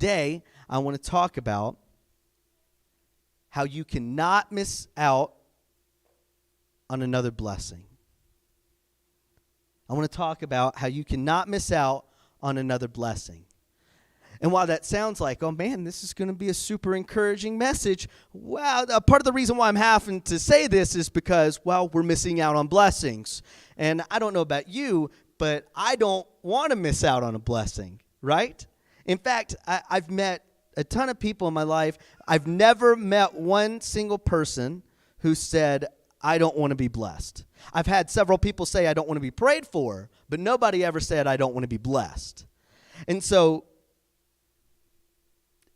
today I want to talk about how you cannot miss out on another blessing. I want to talk about how you cannot miss out on another blessing. And while that sounds like, oh man, this is going to be a super encouraging message, well, part of the reason why I'm having to say this is because, well, we're missing out on blessings. And I don't know about you, but I don't want to miss out on a blessing, right? In fact, I've met a ton of people in my life. I've never met one single person who said, I don't want to be blessed. I've had several people say I don't want to be prayed for, but nobody ever said I don't want to be blessed. And so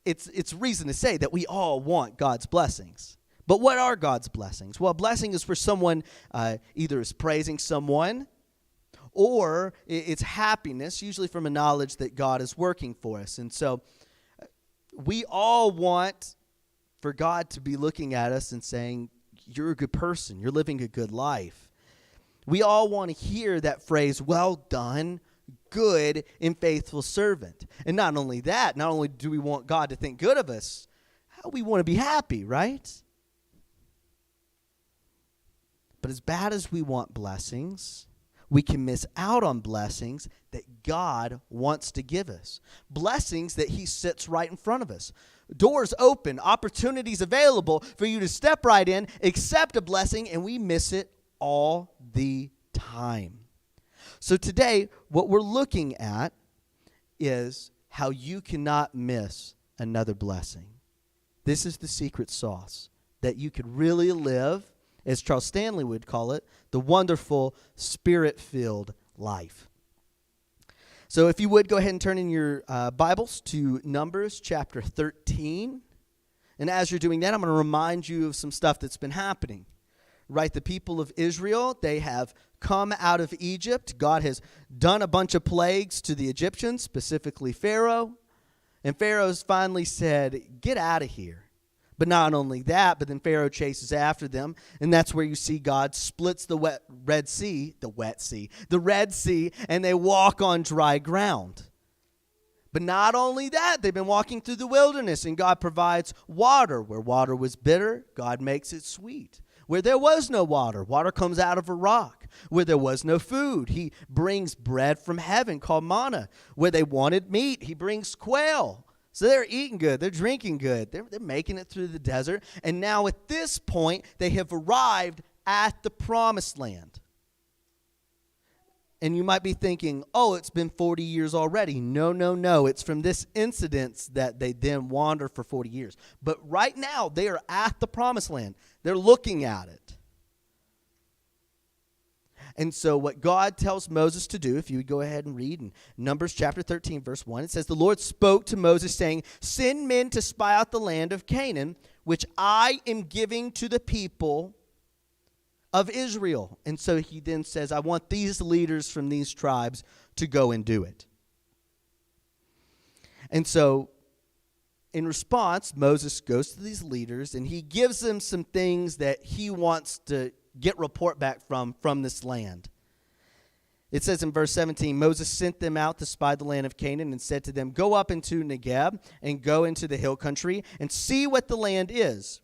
it's reason to say that we all want God's blessings. But what are God's blessings? Well, a blessing is for someone either is praising someone or it's happiness, usually from a knowledge that God is working for us. And so we all want for God to be looking at us and saying, you're a good person, you're living a good life. We all want to hear that phrase, well done, good and faithful servant. And not only that, not only do we want God to think good of us, we want to be happy, right? But as bad as we want blessings, we can miss out on blessings that God wants to give us. Blessings that he sits right in front of us. Doors open, opportunities available for you to step right in, accept a blessing, and we miss it all the time. So today, what we're looking at is how you cannot miss another blessing. This is the secret sauce that you could really live, as Charles Stanley would call it, the wonderful Spirit-filled life. So if you would, go ahead and turn in your Bibles to Numbers chapter 13. And as you're doing that, I'm going to remind you of some stuff that's been happening. Right, the people of Israel, they have come out of Egypt. God has done a bunch of plagues to the Egyptians, specifically Pharaoh. And Pharaoh's finally said, get out of here. But not only that, but then Pharaoh chases after them. And that's where you see God splits the Red Sea, and they walk on dry ground. But not only that, they've been walking through the wilderness, and God provides water. Where water was bitter, God makes it sweet. Where there was no water, water comes out of a rock. Where there was no food, he brings bread from heaven called manna. Where they wanted meat, he brings quail. So they're eating good, they're drinking good, they're making it through the desert. And now at this point, they have arrived at the promised land. And you might be thinking, oh, it's been 40 years already. No. It's from this incident that they then wander for 40 years. But right now, they are at the promised land. They're looking at it. And so what God tells Moses to do, if you would go ahead and read in Numbers chapter 13, verse 1, it says, the Lord spoke to Moses, saying, send men to spy out the land of Canaan, which I am giving to the people of Israel. And so he then says, I want these leaders from these tribes to go and do it. And so in response, Moses goes to these leaders and he gives them some things that he wants to get report back from this land. It says in verse 17, Moses sent them out to spy the land of Canaan and said to them, go up into Negeb and go into the hill country and see what the land is.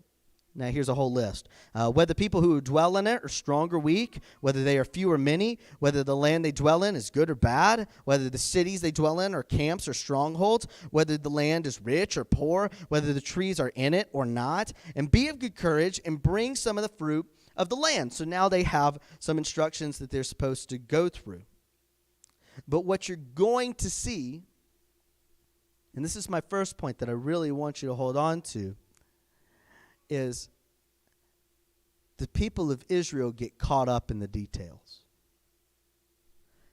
Now, here's a whole list. Whether the people who dwell in it are strong or weak, whether they are few or many, whether the land they dwell in is good or bad, whether the cities they dwell in are camps or strongholds, whether the land is rich or poor, whether the trees are in it or not, and be of good courage and bring some of the fruit of the land. So now they have some instructions that they're supposed to go through. But what you're going to see, and this is my first point that I really want you to hold on to, is the people of Israel get caught up in the details.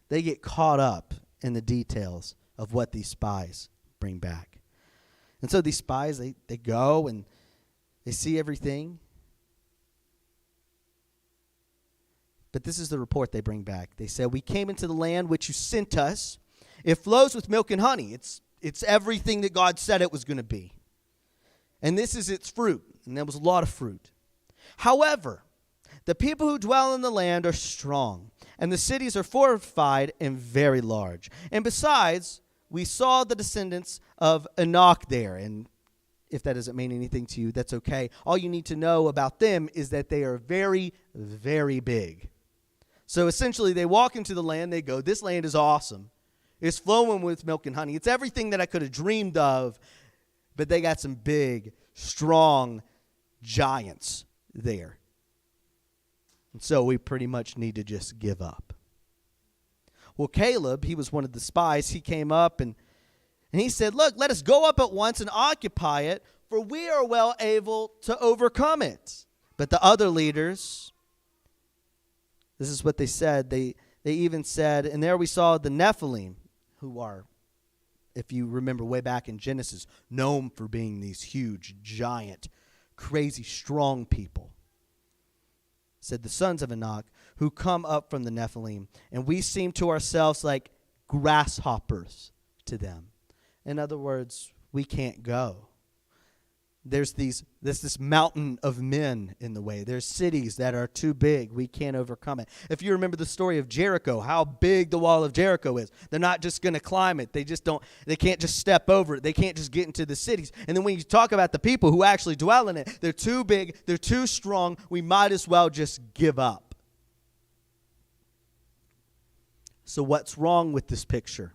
They get caught up in the details of what these spies bring back. And so these spies, they go and they see everything. But this is the report they bring back. They say, we came into the land which you sent us. It flows with milk and honey. It's everything that God said it was going to be. And this is its fruit. And there was a lot of fruit. However, the people who dwell in the land are strong, and the cities are fortified and very large. And besides, we saw the descendants of Enoch there. And if that doesn't mean anything to you, that's okay. All you need to know about them is that they are very, very big. So essentially, they walk into the land, they go, this land is awesome. It's flowing with milk and honey. It's everything that I could have dreamed of, but they got some big, strong giants there. And so we pretty much need to just give up. Well, Caleb, he was one of the spies. He came up and he said, look, let us go up at once and occupy it, for we are well able to overcome it. But the other leaders, this is what they said. They even said, and there we saw the Nephilim, who are, if you remember way back in Genesis, known for being these huge, giant, crazy, strong people. Said the sons of Enoch, who come up from the Nephilim, and we seem to ourselves like grasshoppers to them. In other words, we can't go. There's this mountain of men in the way. There's cities that are too big. We can't overcome it. If you remember the story of Jericho, how big the wall of Jericho is, they're not just going to climb it. They can't just step over it. They can't just get into the cities. And then when you talk about the people who actually dwell in it, they're too big. They're too strong. We might as well just give up. So what's wrong with this picture?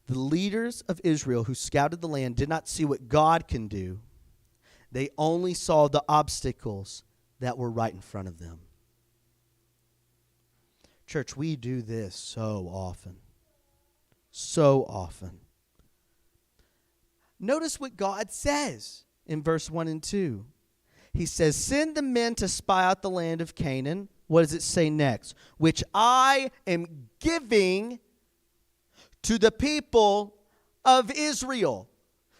The leaders of Israel who scouted the land did not see what God can do. They only saw the obstacles that were right in front of them. Church, we do this so often. So often. Notice what God says in verse 1 and 2. He says, send the men to spy out the land of Canaan. What does it say next? Which I am giving to the people of Israel.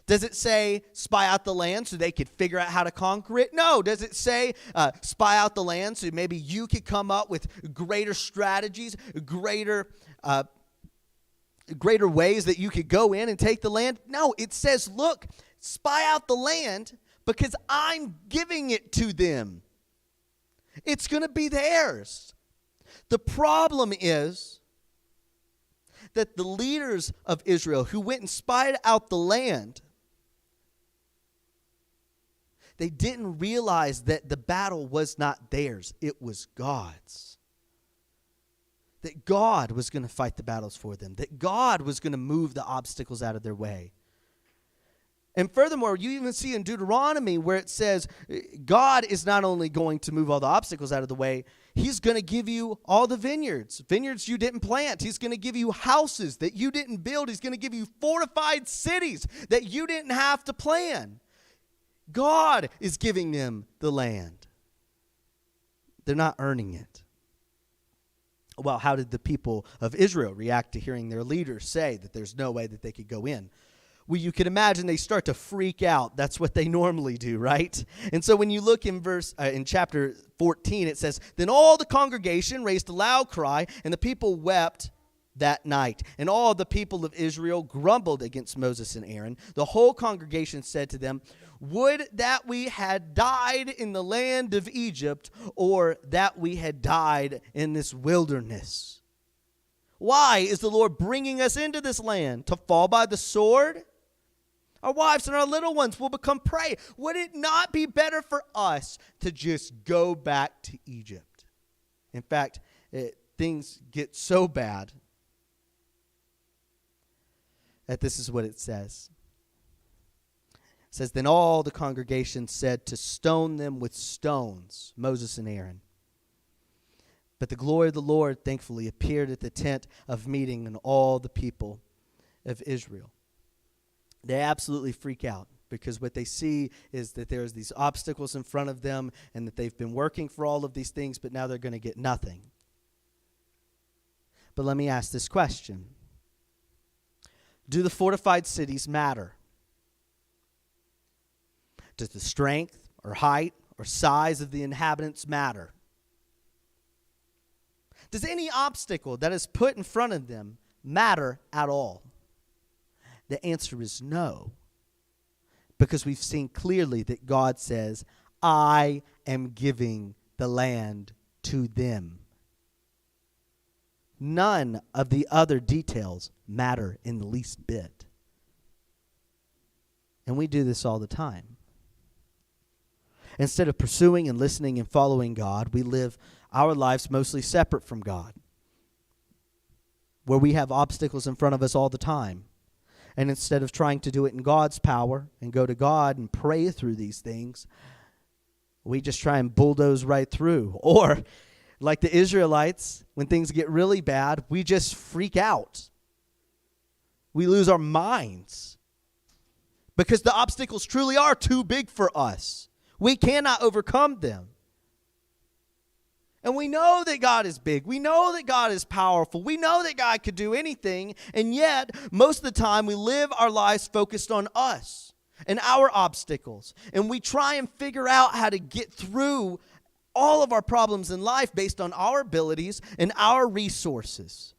Does it say spy out the land so they could figure out how to conquer it? No. Does it say spy out the land so maybe you could come up with greater strategies, greater ways that you could go in and take the land? No. It says, look, spy out the land because I'm giving it to them. It's going to be theirs. The problem is that the leaders of Israel who went and spied out the land, they didn't realize that the battle was not theirs. It was God's. That God was going to fight the battles for them. That God was going to move the obstacles out of their way. And furthermore, you even see in Deuteronomy where it says God is not only going to move all the obstacles out of the way, He's going to give you all the vineyards you didn't plant. He's going to give you houses that you didn't build. He's going to give you fortified cities that you didn't have to plan. God is giving them the land. They're not earning it. Well, how did the people of Israel react to hearing their leaders say that there's no way that they could go in? Well, you can imagine they start to freak out. That's what they normally do, right? And so when you look in in chapter 14, it says, then all the congregation raised a loud cry, and the people wept that night. And all the people of Israel grumbled against Moses and Aaron. The whole congregation said to them, would that we had died in the land of Egypt, or that we had died in this wilderness. Why is the Lord bringing us into this land? To fall by the sword? Our wives and our little ones will become prey. Would it not be better for us to just go back to Egypt? In fact, things get so bad that this is what it says. It says, then all the congregation said to stone them with stones, Moses and Aaron. But the glory of the Lord, thankfully, appeared at the tent of meeting, and all the people of Israel. They absolutely freak out because what they see is that there's these obstacles in front of them and that they've been working for all of these things, but now they're going to get nothing. But let me ask this question. Do the fortified cities matter? Does the strength or height or size of the inhabitants matter? Does any obstacle that is put in front of them matter at all? The answer is no, because we've seen clearly that God says, I am giving the land to them. None of the other details matter in the least bit. And we do this all the time. Instead of pursuing and listening and following God, we live our lives mostly separate from God, where we have obstacles in front of us all the time. And instead of trying to do it in God's power and go to God and pray through these things, we just try and bulldoze right through. Or, like the Israelites, when things get really bad, we just freak out. We lose our minds because the obstacles truly are too big for us. We cannot overcome them. And we know that God is big. We know that God is powerful. We know that God could do anything. And yet, most of the time, we live our lives focused on us and our obstacles. And we try and figure out how to get through all of our problems in life based on our abilities and our resources.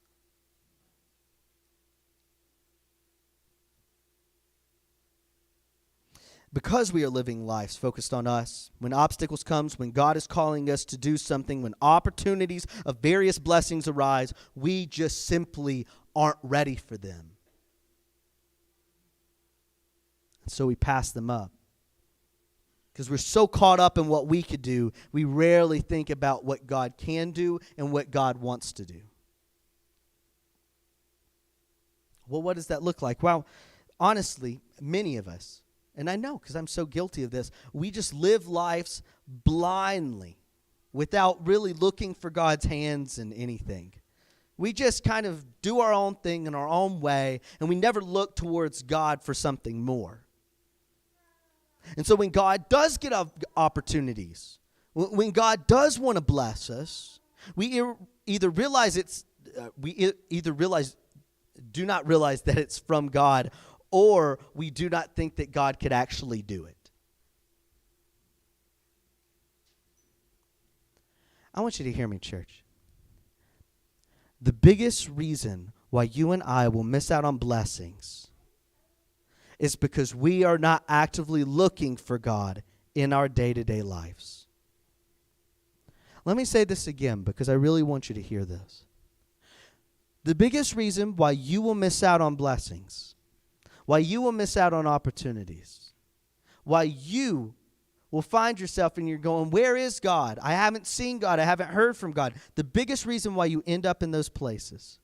Because we are living lives focused on us, when obstacles come, when God is calling us to do something, when opportunities of various blessings arise, we just simply aren't ready for them. And so we pass them up. Because we're so caught up in what we could do, we rarely think about what God can do and what God wants to do. Well, what does that look like? Well, honestly, many of us, and I know because I'm so guilty of this, we just live lives blindly without really looking for God's hands in anything. We just kind of do our own thing in our own way, and we never look towards God for something more. And so when God does get opportunities, when God does want to bless us, we either do not realize that it's from God, or we do not think that God could actually do it. I want you to hear me, church. The biggest reason why you and I will miss out on blessings is because we are not actively looking for God in our day-to-day lives. Let me say this again because I really want you to hear this. The biggest reason why you will miss out on blessings, why you will miss out on opportunities, why you will find yourself and you're going, where is God? I haven't seen God. I haven't heard from God. The biggest reason why you end up in those places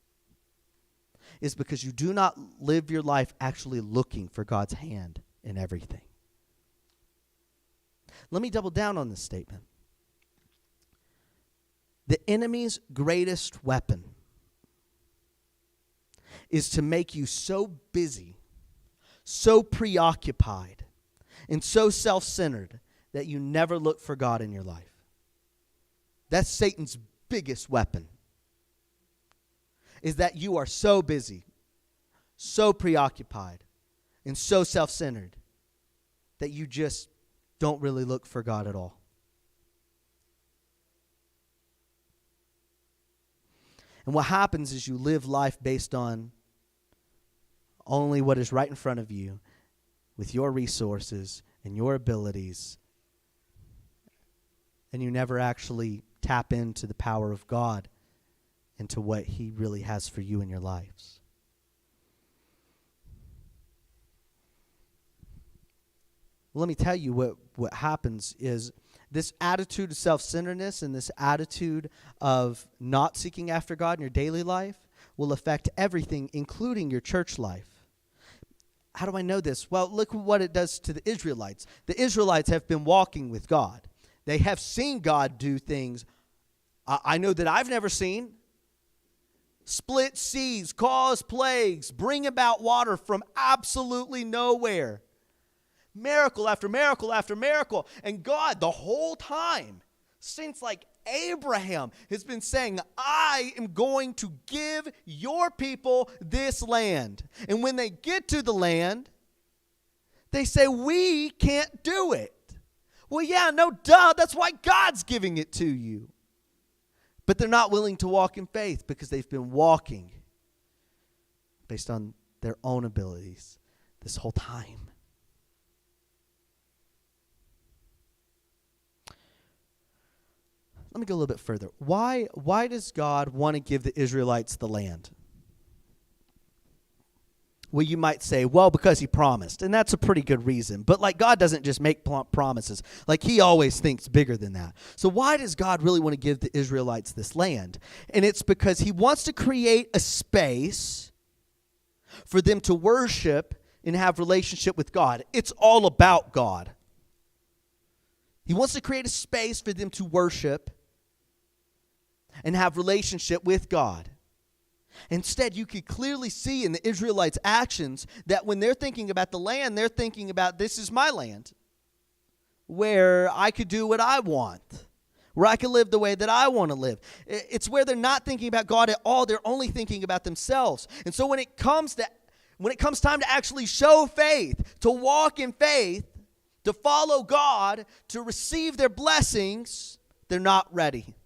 is because you do not live your life actually looking for God's hand in everything. Let me double down on this statement. The enemy's greatest weapon is to make you so busy, so preoccupied, and so self-centered that you never look for God in your life. That's Satan's biggest weapon, is that you are so busy, so preoccupied, and so self-centered that you just don't really look for God at all. And what happens is you live life based on only what is right in front of you with your resources and your abilities. And you never actually tap into the power of God and to what He really has for you in your lives. Well, let me tell you what happens is this attitude of self-centeredness and this attitude of not seeking after God in your daily life will affect everything, including your church life. How do I know this? Well, look what it does to the Israelites. The Israelites have been walking with God. They have seen God do things I know that I've never seen. Split seas, cause plagues, bring about water from absolutely nowhere. Miracle after miracle after miracle. And God, the whole time, since like Abraham, has been saying, I am going to give your people this land. And when they get to the land, they say, we can't do it. Well, yeah, no duh. That's why God's giving it to you. But they're not willing to walk in faith because they've been walking based on their own abilities this whole time. let me go a little bit further. Why does God want to give the Israelites the land? Well, you might say, well, because he promised. And that's a pretty good reason. But like, God doesn't just make promises. Like, he always thinks bigger than that. So why does God really want to give the Israelites this land? And it's because he wants to create a space for them to worship and have relationship with God. It's all about God. He wants to create a space for them to worship and have relationship with God. Instead, you could clearly see in the Israelites' actions that when they're thinking about the land, they're thinking about, this is my land, where I could do what I want, where I can live the way that I want to live. It's where they're not thinking about God at all. They're only thinking about themselves. And so when it comes time to actually show faith, to walk in faith, to follow God, to receive their blessings, they're not ready.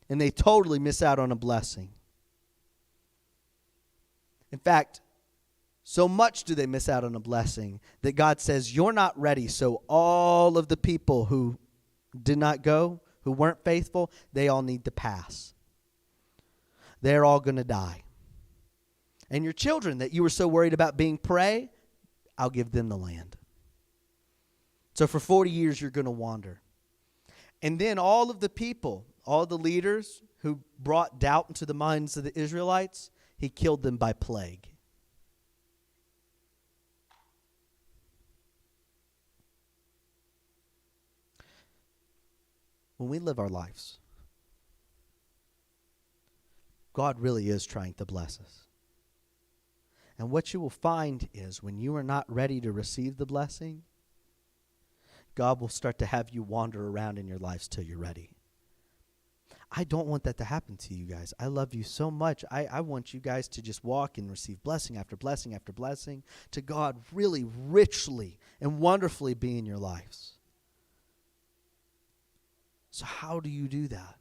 And they totally miss out on a blessing. In fact, so much do they miss out on a blessing that God says, you're not ready. So all of the people who did not go, who weren't faithful, they all need to pass. They're all going to die. And your children that you were so worried about being prey, I'll give them the land. So for 40 years, you're going to wander. And then all of the people, all the leaders who brought doubt into the minds of the Israelites, he killed them by plague. When we live our lives, God really is trying to bless us. And what you will find is when you are not ready to receive the blessing, God will start to have you wander around in your lives till you're ready. I don't want that to happen to you guys. I love you so much. I want you guys to just walk and receive blessing after blessing after blessing, to God really richly and wonderfully be in your lives. So how do you do that?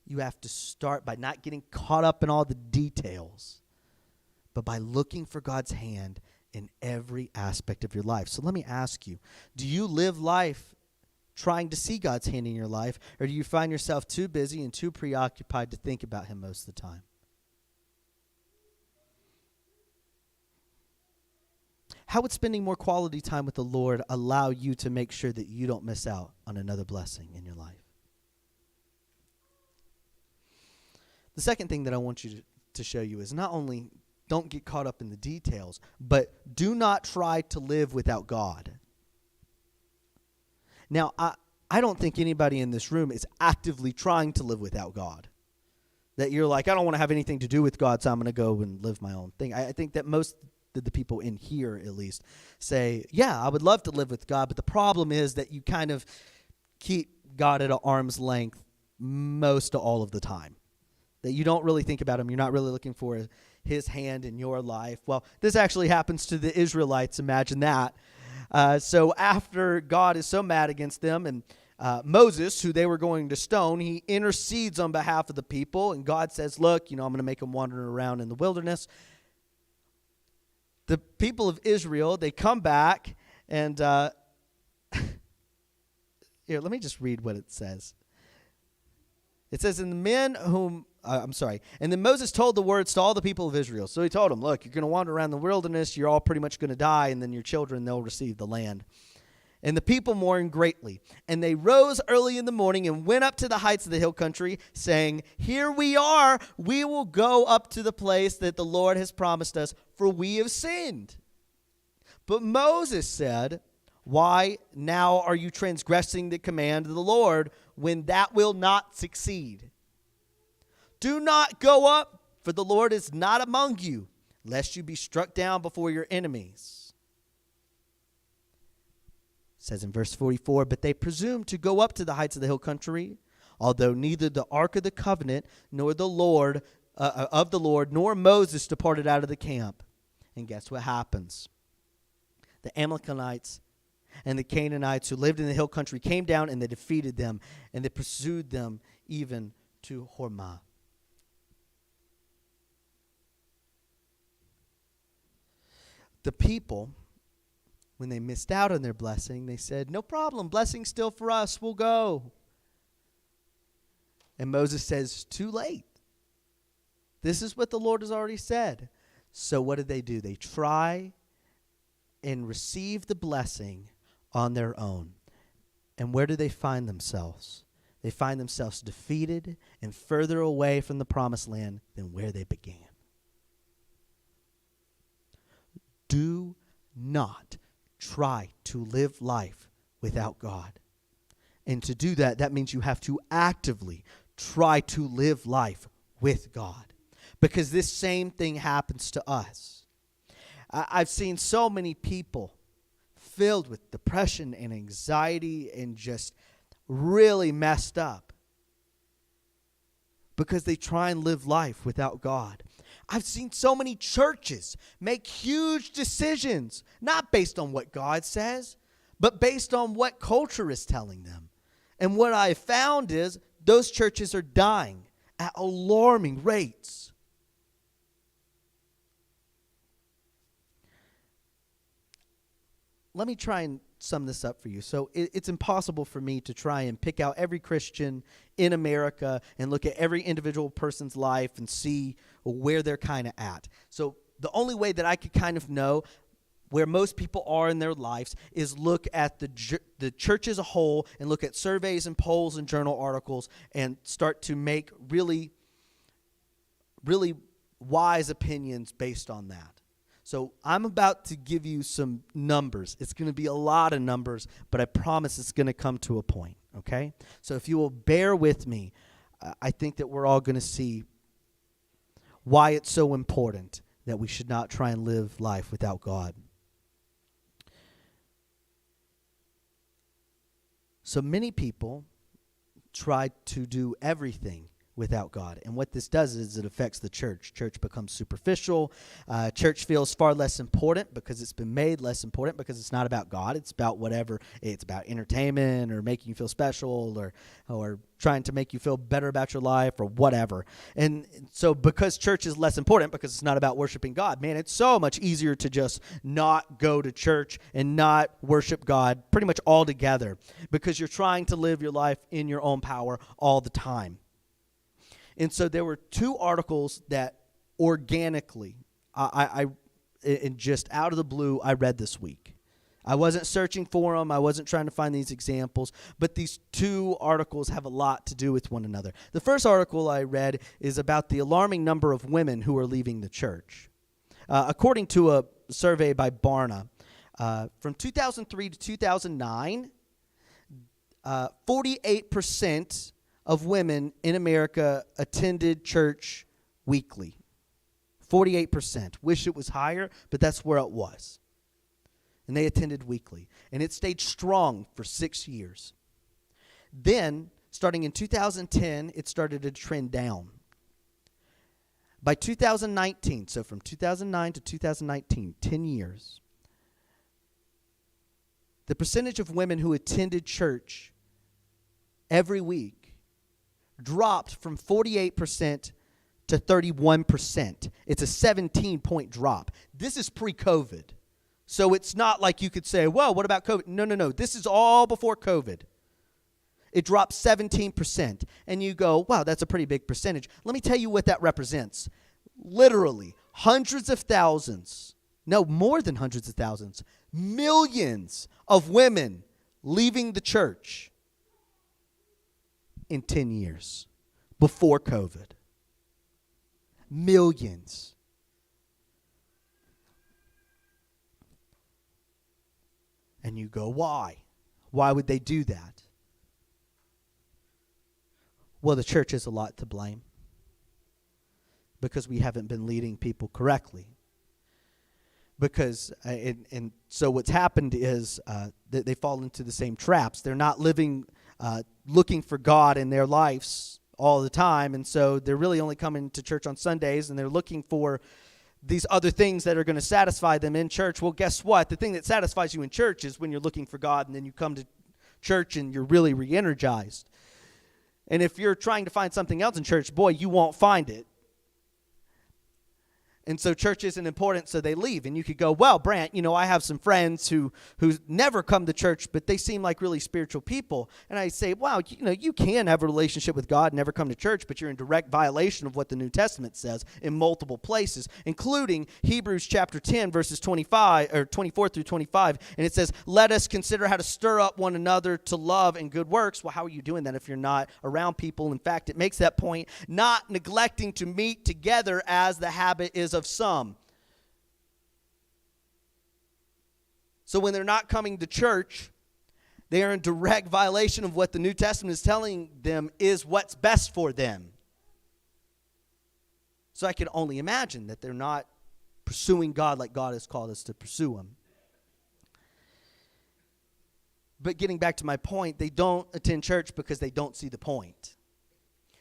You have to start by not getting caught up in all the details, but by looking for God's hand in every aspect of your life. So let me ask you, do you live life trying to see God's hand in your life, or do you find yourself too busy and too preoccupied to think about him most of the time? How would spending more quality time with the Lord allow you to make sure that you don't miss out on another blessing in your life? The second thing that I want you to show you is not only don't get caught up in the details, but do not try to live without God. Now, I don't think anybody in this room is actively trying to live without God. That you're like, I don't want to have anything to do with God, so I'm going to go and live my own thing. I think that most of the people in here, at least, say, yeah, I would love to live with God, but the problem is that you kind of keep God at an arm's length most of all of the time. That you don't really think about him. You're not really looking for his hand in your life. Well, this actually happens to the Israelites. Imagine that. So after God is so mad against them, and Moses, who they were going to stone, he intercedes on behalf of the people, and God says, look, I'm going to make them wander around in the wilderness. The people of Israel, they come back, and here, let me just read what it says. It says, and then Moses told the words to all the people of Israel. So he told them, look, you're going to wander around the wilderness. You're all pretty much going to die, and then your children, they'll receive the land. And the people mourned greatly. And they rose early in the morning and went up to the heights of the hill country, saying, here we are. We will go up to the place that the Lord has promised us, for we have sinned. But Moses said, why now are you transgressing the command of the Lord when that will not succeed? Do not go up, for the Lord is not among you, lest you be struck down before your enemies. It says in verse 44, but they presumed to go up to the heights of the hill country, although neither the ark of the covenant nor the Lord of the Lord nor Moses departed out of the camp. And guess what happens? The Amalekites and the Canaanites who lived in the hill country came down, and they defeated them, and they pursued them even to Hormah. The people, when they missed out on their blessing, they said, no problem, blessing's still for us, we'll go. And Moses says, too late. This is what the Lord has already said. So what do? They try and receive the blessing on their own. And where do they find themselves? They find themselves defeated and further away from the promised land than where they began. Do not try to live life without God. And to do that, that means you have to actively try to live life with God. Because this same thing happens to us. I've seen so many people filled with depression and anxiety and just really messed up because they try and live life without God. I've seen so many churches make huge decisions, not based on what God says, but based on what culture is telling them. And what I found is those churches are dying at alarming rates. Let me try and sum this up for you. So it's impossible for me to try and pick out every Christian in America and look at every individual person's life and see where they're kind of at. So the only way that I could kind of know where most people are in their lives is look at the church as a whole and look at surveys and polls and journal articles and start to make really, really wise opinions based on that. So I'm about to give you some numbers. It's going to be a lot of numbers, but I promise it's going to come to a point, okay? So if you will bear with me, I think that we're all going to see why it's so important that we should not try and live life without God. So many people try to do everything without God. And what this does is it affects the church. Church becomes superficial. Church feels far less important because it's been made less important because it's not about God. It's about whatever. It's about entertainment or making you feel special or trying to make you feel better about your life or whatever. And so because church is less important because it's not about worshiping God, man, it's so much easier to just not go to church and not worship God pretty much altogether because you're trying to live your life in your own power all the time. And so there were two articles that organically, I and just out of the blue, I read this week. I wasn't searching for them. I wasn't trying to find these examples. But these two articles have a lot to do with one another. The first article I read is about the alarming number of women who are leaving the church. According to a survey by Barna, from 2003 to 2009, 48% of women in America attended church weekly. 48%. Wish it was higher, but that's where it was. And they attended weekly. And it stayed strong for 6 years. Then, starting in 2010, it started to trend down. By 2019, so from 2009 to 2019, 10 years, the percentage of women who attended church every week dropped from 48% to 31%. It's a 17-point drop. This is pre-COVID. So it's not like you could say, well, what about COVID? No. This is all before COVID. It dropped 17%. And you go, wow, that's a pretty big percentage. Let me tell you what that represents. Literally, hundreds of thousands, no, more than hundreds of thousands, millions of women leaving the church in 10 years before COVID. Millions. And you go, why? Why would they do that? Well, the church is a lot to blame because we haven't been leading people correctly. Because, and so what's happened is that they fall into the same traps. They're not living looking for God in their lives all the time, and so they're really only coming to church on Sundays, and they're looking for these other things that are going to satisfy them in church. Well, guess what? The thing that satisfies you in church is when you're looking for God, and then you come to church and you're really re-energized. And if you're trying to find something else in church, boy, you won't find it. And so church isn't important, so they leave. And you could go, well, Brant, I have some friends who never come to church, but they seem like really spiritual people. And I say, wow, you can have a relationship with God, never come to church, but you're in direct violation of what the New Testament says in multiple places, including Hebrews chapter 10, verses 24 through 25. And it says, let us consider how to stir up one another to love and good works. Well, how are you doing that if you're not around people? In fact, it makes that point, not neglecting to meet together as the habit is of some. So when they're not coming to church, they are in direct violation of what the New Testament is telling them is what's best for them. So I can only imagine that they're not pursuing God like God has called us to pursue Him. But getting back to my point, they don't attend church because they don't see the point.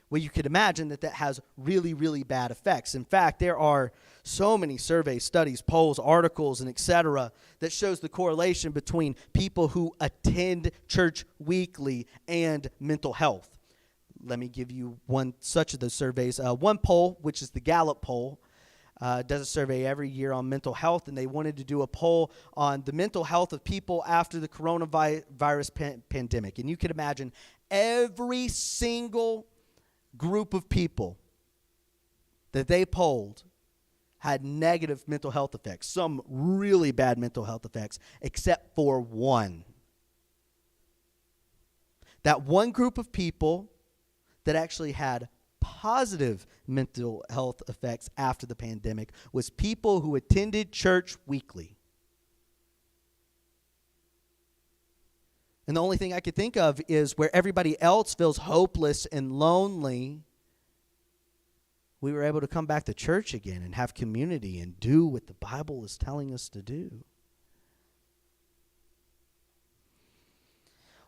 Well, you could imagine that has really, really bad effects. In fact, there are so many surveys, studies, polls, articles, and etc. that shows the correlation between people who attend church weekly and mental health. Let me give you one such of those surveys. One poll, which is the Gallup poll, does a survey every year on mental health, and they wanted to do a poll on the mental health of people after the coronavirus pandemic. And you can imagine every single group of people that they polled had negative mental health effects, some really bad mental health effects, except for one. That one group of people that actually had positive mental health effects after the pandemic was people who attended church weekly. And the only thing I could think of is where everybody else feels hopeless and lonely, we were able to come back to church again and have community and do what the Bible is telling us to do.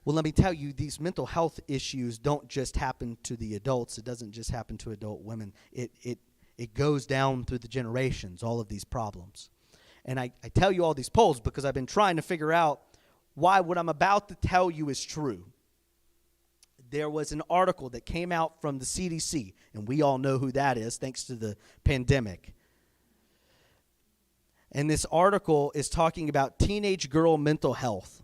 Well, let me tell you, these mental health issues don't just happen to the adults. It doesn't just happen to adult women. It goes down through the generations, all of these problems. And I tell you all these polls because I've been trying to figure out why what I'm about to tell you is true. There was an article that came out from the CDC, and we all know who that is thanks to the pandemic. And this article is talking about teenage girl mental health.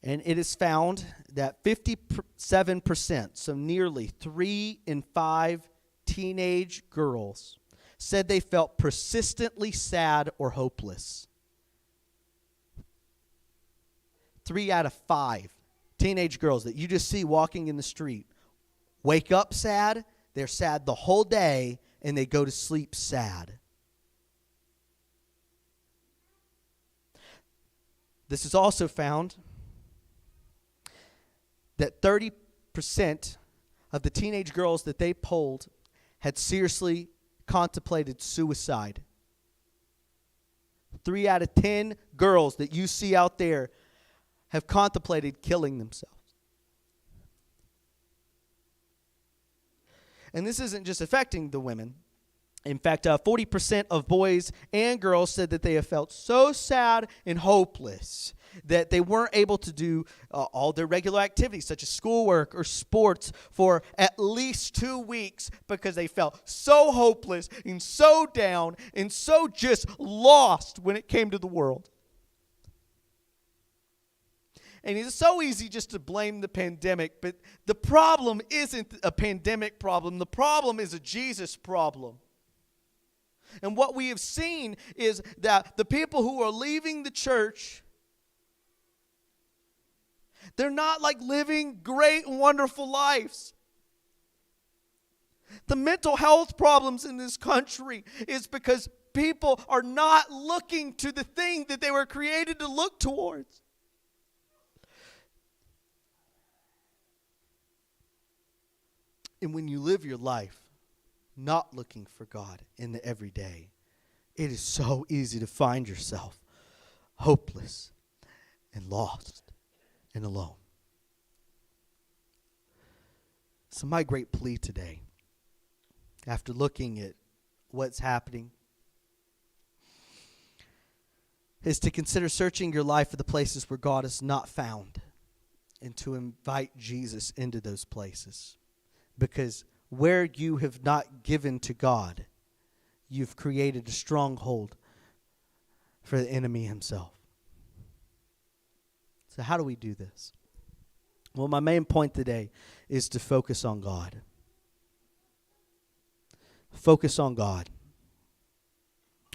And it is found that 57%, so nearly 3 in 5 teenage girls, said they felt persistently sad or hopeless. 3 out of 5 teenage girls that you just see walking in the street wake up sad, they're sad the whole day, and they go to sleep sad. This is also found that 30% of the teenage girls that they polled had seriously contemplated suicide. 3 out of 10 girls that you see out there have contemplated killing themselves. And this isn't just affecting the women. In fact, 40% of boys and girls said that they have felt so sad and hopeless that they weren't able to do all their regular activities, such as schoolwork or sports, for at least 2 weeks because they felt so hopeless and so down and so just lost when it came to the world. And it's so easy just to blame the pandemic, but the problem isn't a pandemic problem. The problem is a Jesus problem. And what we have seen is that the people who are leaving the church, they're not like living great and wonderful lives. The mental health problems in this country is because people are not looking to the thing that they were created to look towards. And when you live your life not looking for God in the everyday, it is so easy to find yourself hopeless and lost and alone. So my great plea today, after looking at what's happening, is to consider searching your life for the places where God is not found and to invite Jesus into those places. Because where you have not given to God, you've created a stronghold for the enemy himself. So how do we do this? Well, my main point today is to focus on God. Focus on God.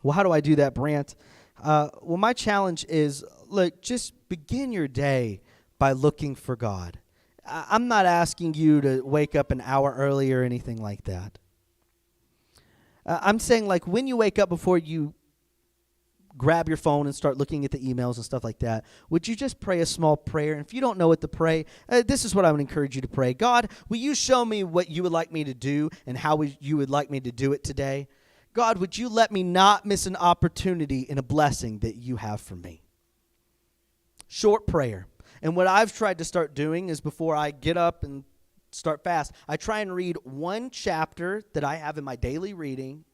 Well, how do I do that, Brant? Well, my challenge is, look, just begin your day by looking for God. I'm not asking you to wake up an hour early or anything like that. I'm saying, like, when you wake up, before you grab your phone and start looking at the emails and stuff like that, would you just pray a small prayer? And if you don't know what to pray, this is what I would encourage you to pray. God, will you show me what you would like me to do and how you would like me to do it today? God, would you let me not miss an opportunity and a blessing that you have for me? Short prayer. And what I've tried to start doing is, before I get up and start fast, I try and read one chapter that I have in my daily reading,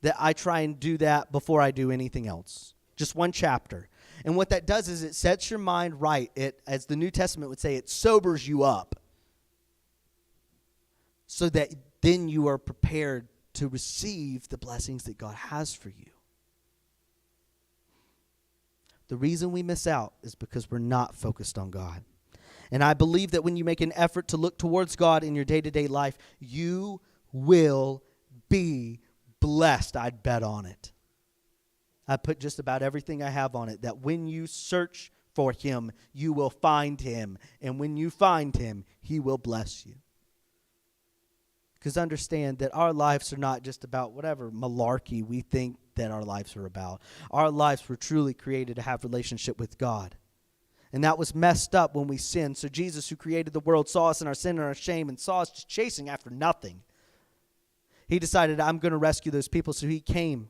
that I try and do that before I do anything else. Just one chapter. And what that does is it sets your mind right. It, as the New Testament would say, it sobers you up, so that then you are prepared to receive the blessings that God has for you. The reason we miss out is because we're not focused on God. And I believe that when you make an effort to look towards God in your day-to-day life, you will be blessed. I'd bet on it. I put just about everything I have on it, that when you search for him, you will find him. And when you find him, he will bless you. Because understand that our lives are not just about whatever malarkey we think that our lives are about. Our lives were truly created to have relationship with God. And that was messed up when we sinned. So Jesus, who created the world, saw us in our sin and our shame and saw us just chasing after nothing. He decided, I'm going to rescue those people. So he came,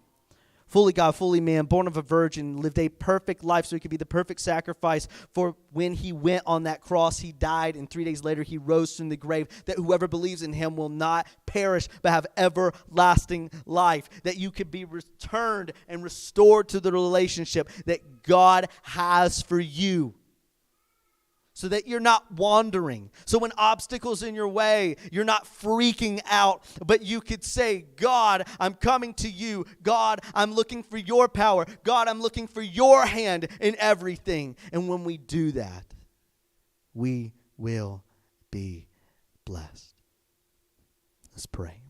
fully God, fully man, born of a virgin, lived a perfect life so he could be the perfect sacrifice. For when he went on that cross, he died, and 3 days later he rose from the grave, that whoever believes in him will not perish but have everlasting life, that you could be returned and restored to the relationship that God has for you, so that you're not wandering. So when obstacles in your way, you're not freaking out, but you could say, God, I'm coming to you. God, I'm looking for your power. God, I'm looking for your hand in everything. And when we do that, we will be blessed. Let's pray.